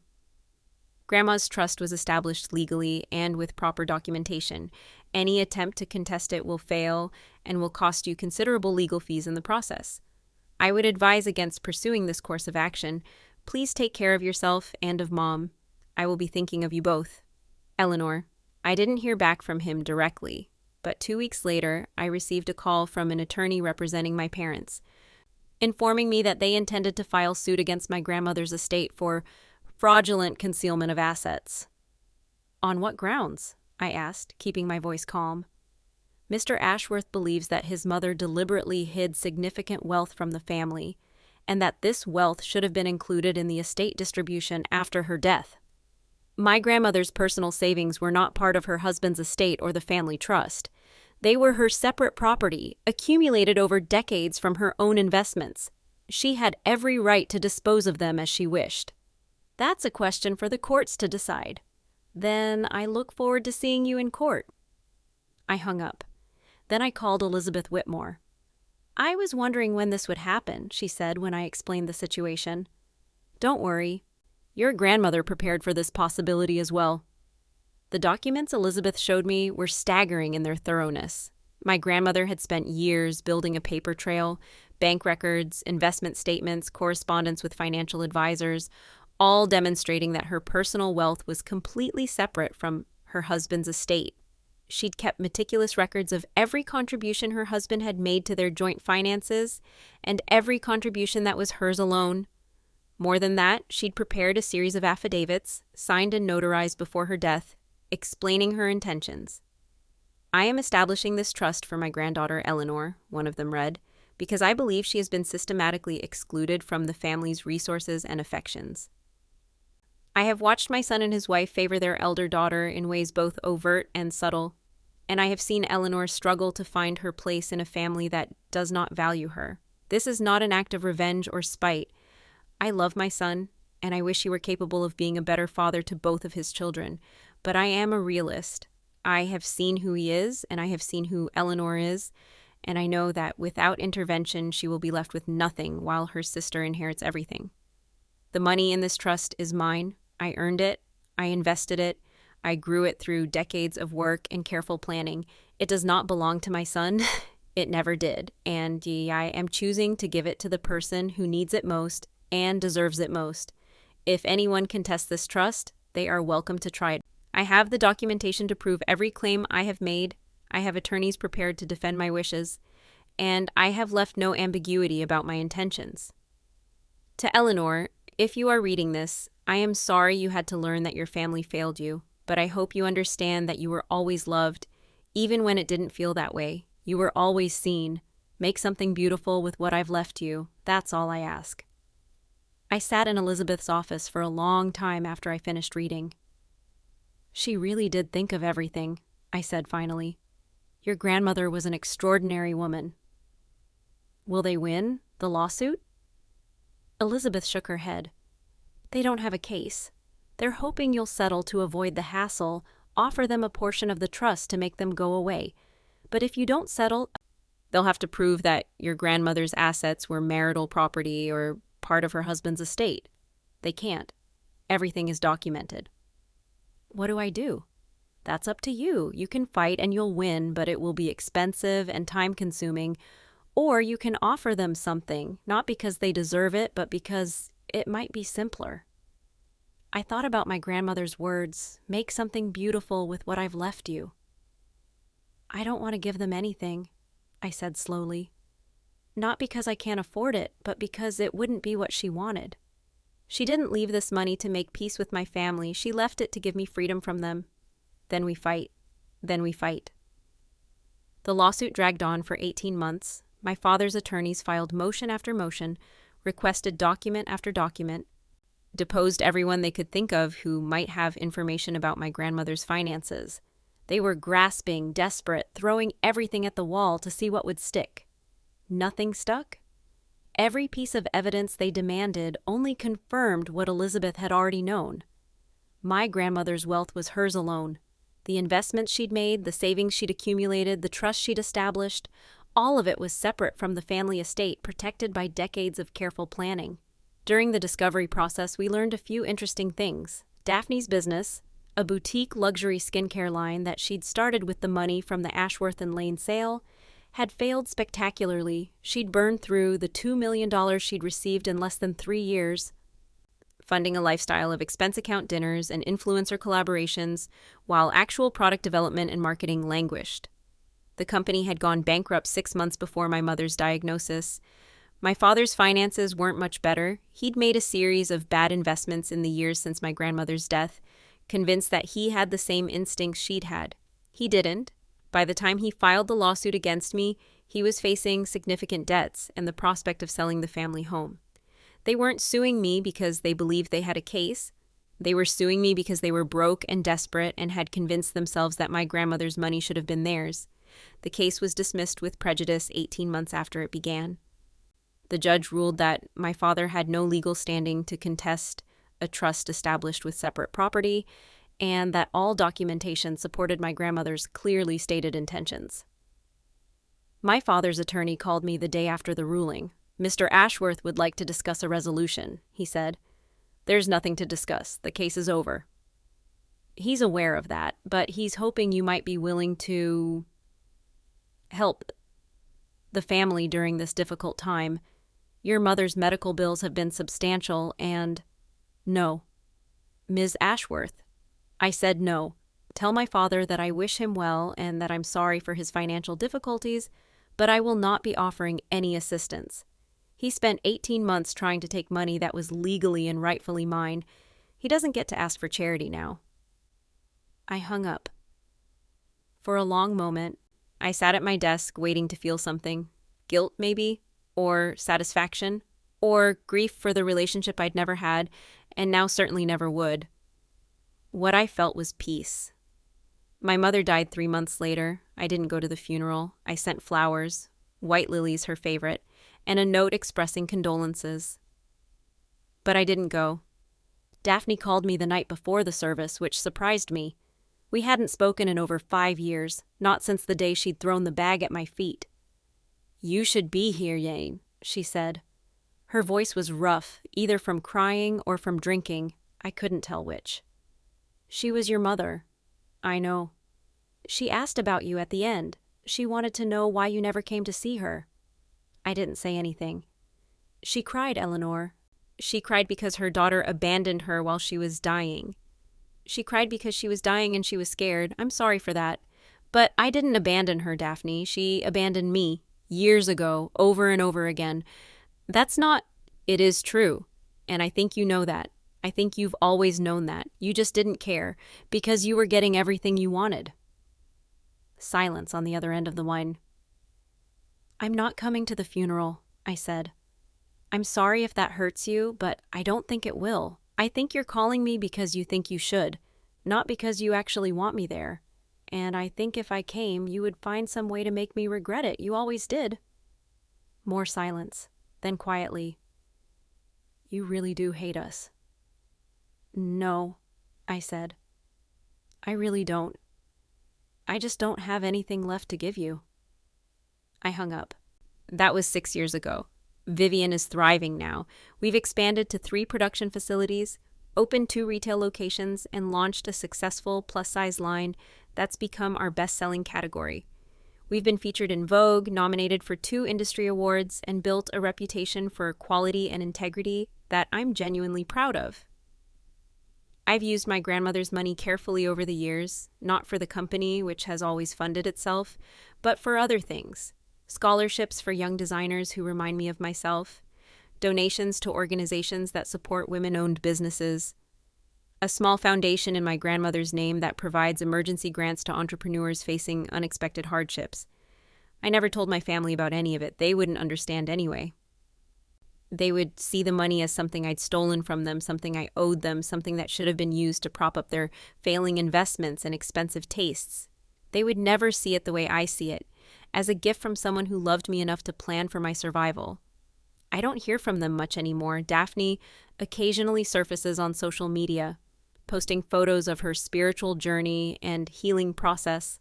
Grandma's trust was established legally and with proper documentation. Any attempt to contest it will fail and will cost you considerable legal fees in the process. I would advise against pursuing this course of action. Please take care of yourself and of Mom. I will be thinking of you both. Eleanor. I didn't hear back from him directly. But 2 weeks later, I received a call from an attorney representing my parents, informing me that they intended to file suit against my grandmother's estate for fraudulent concealment of assets. On what grounds? I asked, keeping my voice calm. Mr. Ashworth believes that his mother deliberately hid significant wealth from the family, and that this wealth should have been included in the estate distribution after her death. My grandmother's personal savings were not part of her husband's estate or the family trust. They were her separate property, accumulated over decades from her own investments. She had every right to dispose of them as she wished. That's a question for the courts to decide. Then I look forward to seeing you in court. I hung up. Then I called Elizabeth Whitmore. I was wondering when this would happen, she said when I explained the situation. Don't worry. Your grandmother prepared for this possibility as well. The documents Elizabeth showed me were staggering in their thoroughness. My grandmother had spent years building a paper trail, bank records, investment statements, correspondence with financial advisors, all demonstrating that her personal wealth was completely separate from her husband's estate. She'd kept meticulous records of every contribution her husband had made to their joint finances and every contribution that was hers alone. More than that, she'd prepared a series of affidavits, signed and notarized before her death, explaining her intentions. I am establishing this trust for my granddaughter Eleanor, one of them read, because I believe she has been systematically excluded from the family's resources and affections. I have watched my son and his wife favor their elder daughter in ways both overt and subtle, and I have seen Eleanor struggle to find her place in a family that does not value her. This is not an act of revenge or spite. I love my son, and I wish he were capable of being a better father to both of his children, but I am a realist. I have seen who he is, and I have seen who Eleanor is, and I know that without intervention she will be left with nothing while her sister inherits everything. The money in this trust is mine. I earned it. I invested it. I grew it through decades of work and careful planning. It does not belong to my son. It never did, and I am choosing to give it to the person who needs it most and deserves it most. If anyone contests this trust, they are welcome to try it. I have the documentation to prove every claim I have made. I have attorneys prepared to defend my wishes, and I have left no ambiguity about my intentions. To Eleanor, if you are reading this, I am sorry you had to learn that your family failed you, but I hope you understand that you were always loved, even when it didn't feel that way. You were always seen. Make something beautiful with what I've left you. That's all I ask. I sat in Elizabeth's office for a long time after I finished reading. She really did think of everything, I said finally. Your grandmother was an extraordinary woman. Will they win the lawsuit? Elizabeth shook her head. They don't have a case. They're hoping you'll settle to avoid the hassle, offer them a portion of the trust to make them go away. But if you don't settle, they'll have to prove that your grandmother's assets were marital property or part of her husband's estate. They can't. Everything is documented. What do I do? That's up to you. You can fight and you'll win, but it will be expensive and time-consuming. Or you can offer them something, not because they deserve it, but because it might be simpler. I thought about my grandmother's words, make something beautiful with what I've left you. I don't want to give them anything, I said slowly. Not because I can't afford it, but because it wouldn't be what she wanted. She didn't leave this money to make peace with my family. She left it to give me freedom from them. Then we fight. Then we fight. The lawsuit dragged on for 18 months. My father's attorneys filed motion after motion, requested document after document, deposed everyone they could think of who might have information about my grandmother's finances. They were grasping, desperate, throwing everything at the wall to see what would stick. Nothing stuck. Every piece of evidence they demanded only confirmed what Elizabeth had already known. My grandmother's wealth was hers alone. The investments she'd made, the savings she'd accumulated, the trust she'd established, all of it was separate from the family estate, protected by decades of careful planning. During the discovery process, we learned a few interesting things. Daphne's business, a boutique luxury skincare line that she'd started with the money from the Ashworth and Lane sale, had failed spectacularly. She'd burned through the $2 million she'd received in less than 3 years, funding a lifestyle of expense account dinners and influencer collaborations, while actual product development and marketing languished. The company had gone bankrupt 6 months before my mother's diagnosis. My father's finances weren't much better. He'd made a series of bad investments in the years since my grandmother's death, convinced that he had the same instincts she'd had. He didn't. By the time he filed the lawsuit against me, he was facing significant debts and the prospect of selling the family home. They weren't suing me because they believed they had a case. They were suing me because they were broke and desperate and had convinced themselves that my grandmother's money should have been theirs. The case was dismissed with prejudice 18 months after it began. The judge ruled that my father had no legal standing to contest a trust established with separate property, and that all documentation supported my grandmother's clearly stated intentions. My father's attorney called me the day after the ruling. "Mr. Ashworth would like to discuss a resolution," he said. "There's nothing to discuss. The case is over." He's aware of that, but he's hoping you might be willing to help the family during this difficult time. Your mother's medical bills have been substantial and... No. Ms. Ashworth. I said no. Tell my father that I wish him well and that I'm sorry for his financial difficulties, but I will not be offering any assistance. He spent 18 months trying to take money that was legally and rightfully mine. He doesn't get to ask for charity now. I hung up. For a long moment, I sat at my desk waiting to feel something. Guilt, maybe? Or satisfaction? Or grief for the relationship I'd never had, and now certainly never would. What I felt was peace. My mother died 3 months later. I didn't go to the funeral. I sent flowers, white lilies her favorite, and a note expressing condolences. But I didn't go. Daphne called me the night before the service, which surprised me. We hadn't spoken in over 5 years, not since the day she'd thrown the bag at my feet. "You should be here, Jane," she said. Her voice was rough, either from crying or from drinking. I couldn't tell which. "She was your mother." "I know." "She asked about you at the end. She wanted to know why you never came to see her." I didn't say anything. "She cried, Eleanor. She cried because her daughter abandoned her while she was dying. She cried because she was dying and she was scared. I'm sorry for that. But I didn't abandon her, Daphne. She abandoned me. Years ago, over and over again. That's not... It is true. And I think you know that. I think you've always known that. You just didn't care, because you were getting everything you wanted." Silence on the other end of the line. "I'm not coming to the funeral," I said. "I'm sorry if that hurts you, but I don't think it will. I think you're calling me because you think you should, not because you actually want me there. And I think if I came, you would find some way to make me regret it. You always did." More silence. Then quietly, "You really do hate us." "No," I said. "I really don't. I just don't have anything left to give you." I hung up. That was 6 years ago. Vivian is thriving now. We've expanded to 3 production facilities, opened 2 retail locations, and launched a successful plus-size line that's become our best-selling category. We've been featured in Vogue, nominated for 2 industry awards, and built a reputation for quality and integrity that I'm genuinely proud of. I've used my grandmother's money carefully over the years, not for the company, which has always funded itself, but for other things. Scholarships for young designers who remind me of myself, donations to organizations that support women-owned businesses, a small foundation in my grandmother's name that provides emergency grants to entrepreneurs facing unexpected hardships. I never told my family about any of it. They wouldn't understand anyway. They would see the money as something I'd stolen from them, something I owed them, something that should have been used to prop up their failing investments and expensive tastes. They would never see it the way I see it, as a gift from someone who loved me enough to plan for my survival. I don't hear from them much anymore. Daphne occasionally surfaces on social media, posting photos of her spiritual journey and healing process.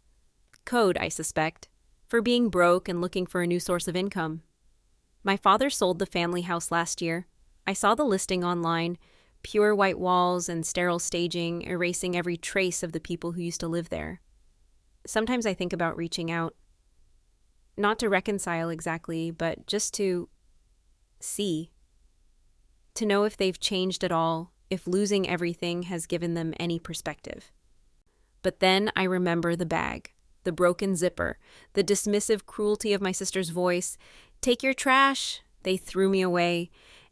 Code, I suspect, for being broke and looking for a new source of income. My father sold the family house last year. I saw the listing online, pure white walls and sterile staging, erasing every trace of the people who used to live there. Sometimes I think about reaching out. Not to reconcile exactly, but just to see. To know if they've changed at all, if losing everything has given them any perspective. But then I remember the the broken zipper, the dismissive cruelty of my sister's voice. "Take your trash." They threw me away,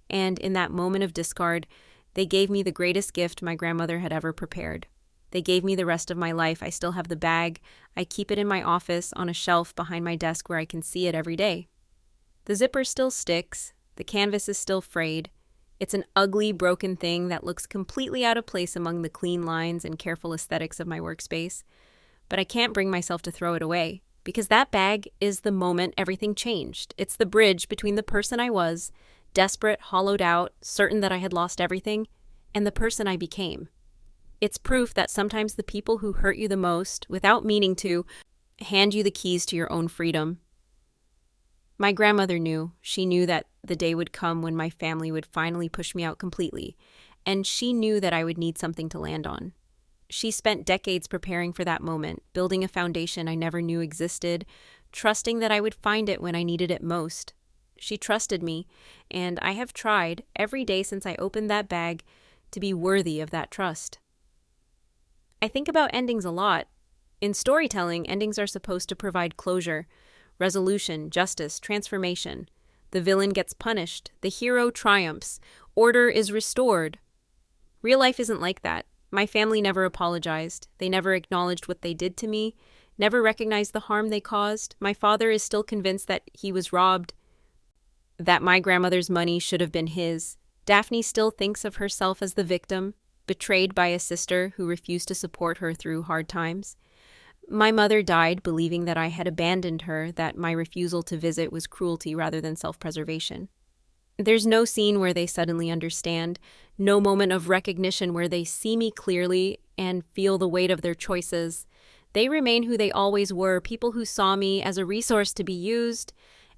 and in that moment of discard, they gave me the greatest gift my grandmother had ever prepared. They gave me the rest of my life. I still have the bag. I keep it in my office on a shelf behind my desk where I can see it every day. The zipper still sticks. The canvas is still frayed. It's an ugly, broken thing that looks completely out of place among the clean lines and careful aesthetics of my workspace. But I can't bring myself to throw it away, because that bag is the moment everything changed. It's the bridge between the person I was, desperate, hollowed out, certain that I had lost everything, and the person I became. It's proof that sometimes the people who hurt you the most, without meaning to, hand you the keys to your own freedom. My grandmother knew. She knew that the day would come when my family would finally push me out completely, and she knew that I would need something to land on. She spent decades preparing for that moment, building a foundation I never knew existed, trusting that I would find it when I needed it most. She trusted me, and I have tried every day since I opened that bag to be worthy of that trust. I think about endings a lot. In storytelling, endings are supposed to provide closure, resolution, justice, transformation. The villain gets punished, the hero triumphs, order is restored. Real life isn't like that. My family never apologized. They never acknowledged what they did to me, never recognized the harm they caused. My father is still convinced that he was robbed, that my grandmother's money should have been his. Daphne still thinks of herself as the victim, betrayed by a sister who refused to support her through hard times. My mother died believing that I had abandoned her, that my refusal to visit was cruelty rather than self-preservation. There's no scene where they suddenly understand, no moment of recognition where they see me clearly and feel the weight of their choices. They remain who they always were, people who saw me as a resource to be used,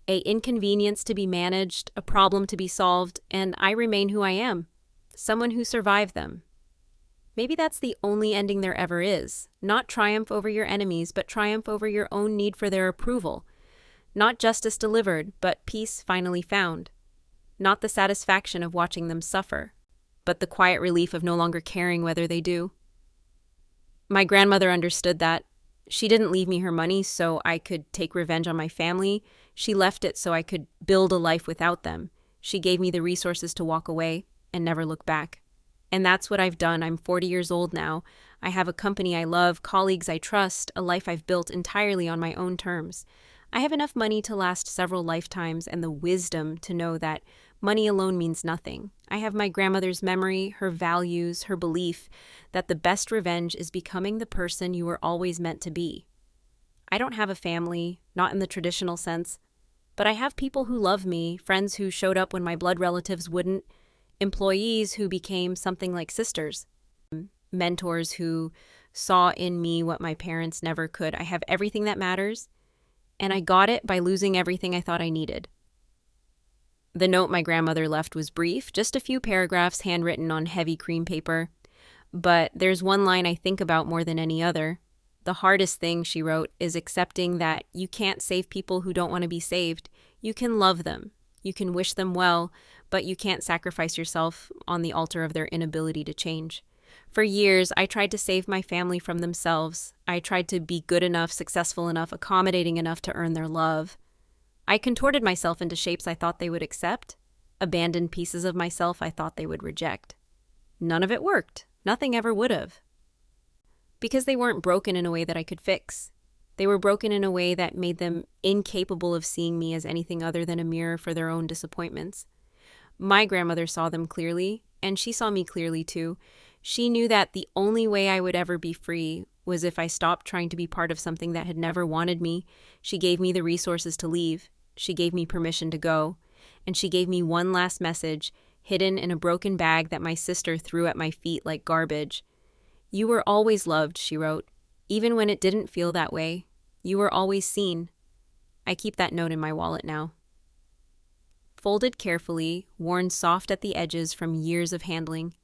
an inconvenience to be managed, a problem to be solved, and I remain who I am, someone who survived them. Maybe that's the only ending there ever is. Not triumph over your enemies, but triumph over your own need for their approval. Not justice delivered, but peace finally found. Not the satisfaction of watching them suffer, but the quiet relief of no longer caring whether they do. My grandmother understood that. She didn't leave me her money so I could take revenge on my family. She left it so I could build a life without them. She gave me the resources to walk away and never look back. And that's what I've done. I'm 40 years old now. I have a company I love, colleagues I trust, a life I've built entirely on my own terms. I have enough money to last several lifetimes and the wisdom to know that money alone means nothing. I have my grandmother's memory, her values, her belief that the best revenge is becoming the person you were always meant to be. I don't have a family, not in the traditional sense, but I have people who love me, friends who showed up when my blood relatives wouldn't, employees who became something like sisters, mentors who saw in me what my parents never could. I have everything that matters, and I got it by losing everything I thought I needed. The note my grandmother left was brief, just a few paragraphs handwritten on heavy cream paper. But there's one line I think about more than any other. The hardest thing, she wrote, is accepting that you can't save people who don't want to be saved. You can love them. You can wish them well, but you can't sacrifice yourself on the altar of their inability to change. For years, I tried to save my family from themselves. I tried to be good enough, successful enough, accommodating enough to earn their love. I contorted myself into shapes I thought they would accept, abandoned pieces of myself I thought they would reject. None of it worked. Nothing ever would have. Because they weren't broken in a way that I could fix. They were broken in a way that made them incapable of seeing me as anything other than a mirror for their own disappointments. My grandmother saw them clearly, and she saw me clearly too. She knew that the only way I would ever be free was if I stopped trying to be part of something that had never wanted me. She gave me the resources to leave. She gave me permission to go. And she gave me one last message, hidden in a broken bag that my sister threw at my feet like garbage. "You were always loved," she wrote, "even when it didn't feel that way. You were always seen." I keep that note in my wallet now. Folded carefully, worn soft at the edges from years of handling.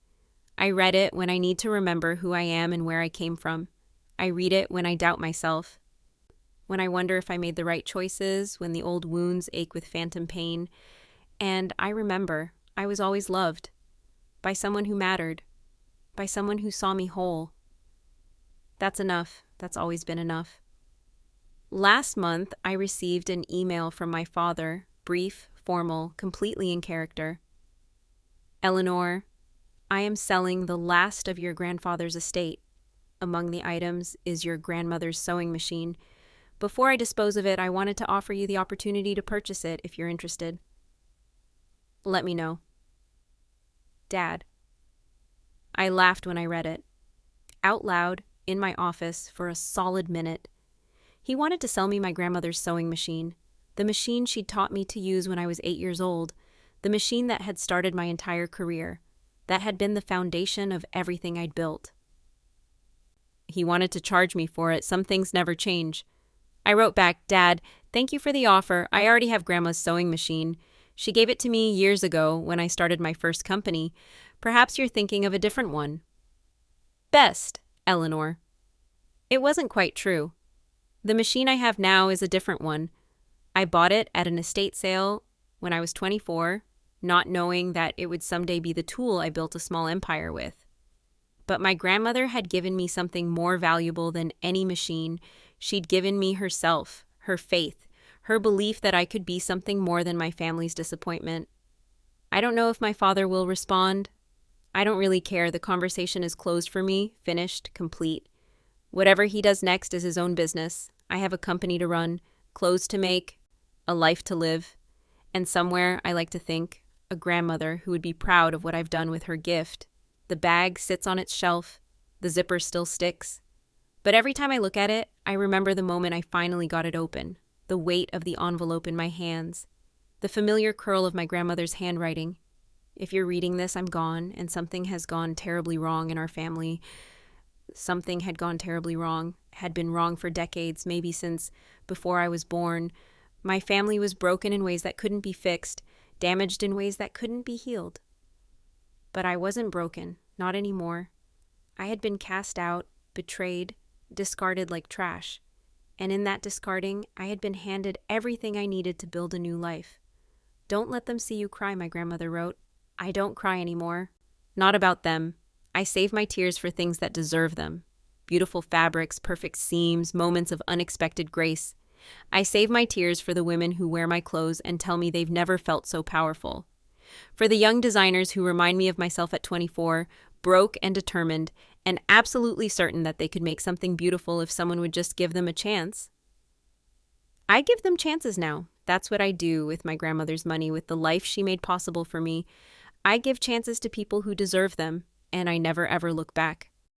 I read it when I need to remember who I am and where I came from. I read it when I doubt myself, when I wonder if I made the right choices, when the old wounds ache with phantom pain. And I remember I was always loved, by someone who mattered, by someone who saw me whole. That's enough. That's always been enough. Last month, I received an email from my father, brief, formal, completely in character. Eleanor, I am selling the last of your grandfather's estate. Among the items is your grandmother's sewing machine. Before I dispose of it, I wanted to offer you the opportunity to purchase it if you're interested. Let me know. Dad. I laughed when I read it. Out loud, in my office, for a solid minute. He wanted to sell me my grandmother's sewing machine, the machine she'd taught me to use when I was 8 years old, the machine that had started my entire career, that had been the foundation of everything I'd built. He wanted to charge me for it. Some things never change. I wrote back, Dad, thank you for the offer. I already have Grandma's sewing machine. She gave it to me years ago when I started my first company. Perhaps you're thinking of a different one. Best, Eleanor. It wasn't quite true. The machine I have now is a different one. I bought it at an estate sale when I was 24, not knowing that it would someday be the tool I built a small empire with. But my grandmother had given me something more valuable than any machine. She'd given me herself, her faith, her belief that I could be something more than my family's disappointment. I don't know if my father will respond. I don't really care. The conversation is closed for me, finished, complete. Whatever he does next is his own business. I have a company to run, clothes to make, a life to live, and somewhere, I like to think, a grandmother who would be proud of what I've done with her gift. The bag sits on its shelf. The zipper still sticks. But every time I look at it, I remember the moment I finally got it open, the weight of the envelope in my hands, the familiar curl of my grandmother's handwriting. If you're reading this, I'm gone, and something has gone terribly wrong in our family. Something had gone terribly wrong, had been wrong for decades, maybe since before I was born. My family was broken in ways that couldn't be fixed, damaged in ways that couldn't be healed. But I wasn't broken, not anymore. I had been cast out, betrayed, discarded like trash. And in that discarding, I had been handed everything I needed to build a new life. Don't let them see you cry, my grandmother wrote. I don't cry anymore. Not about them. I save my tears for things that deserve them. Beautiful fabrics, perfect seams, moments of unexpected grace. I save my tears for the women who wear my clothes and tell me they've never felt so powerful. For the young designers who remind me of myself at 24, broke and determined, and absolutely certain that they could make something beautiful if someone would just give them a chance. I give them chances now. That's what I do with my grandmother's money, with the life she made possible for me. I give chances to people who deserve them, and I never ever look back.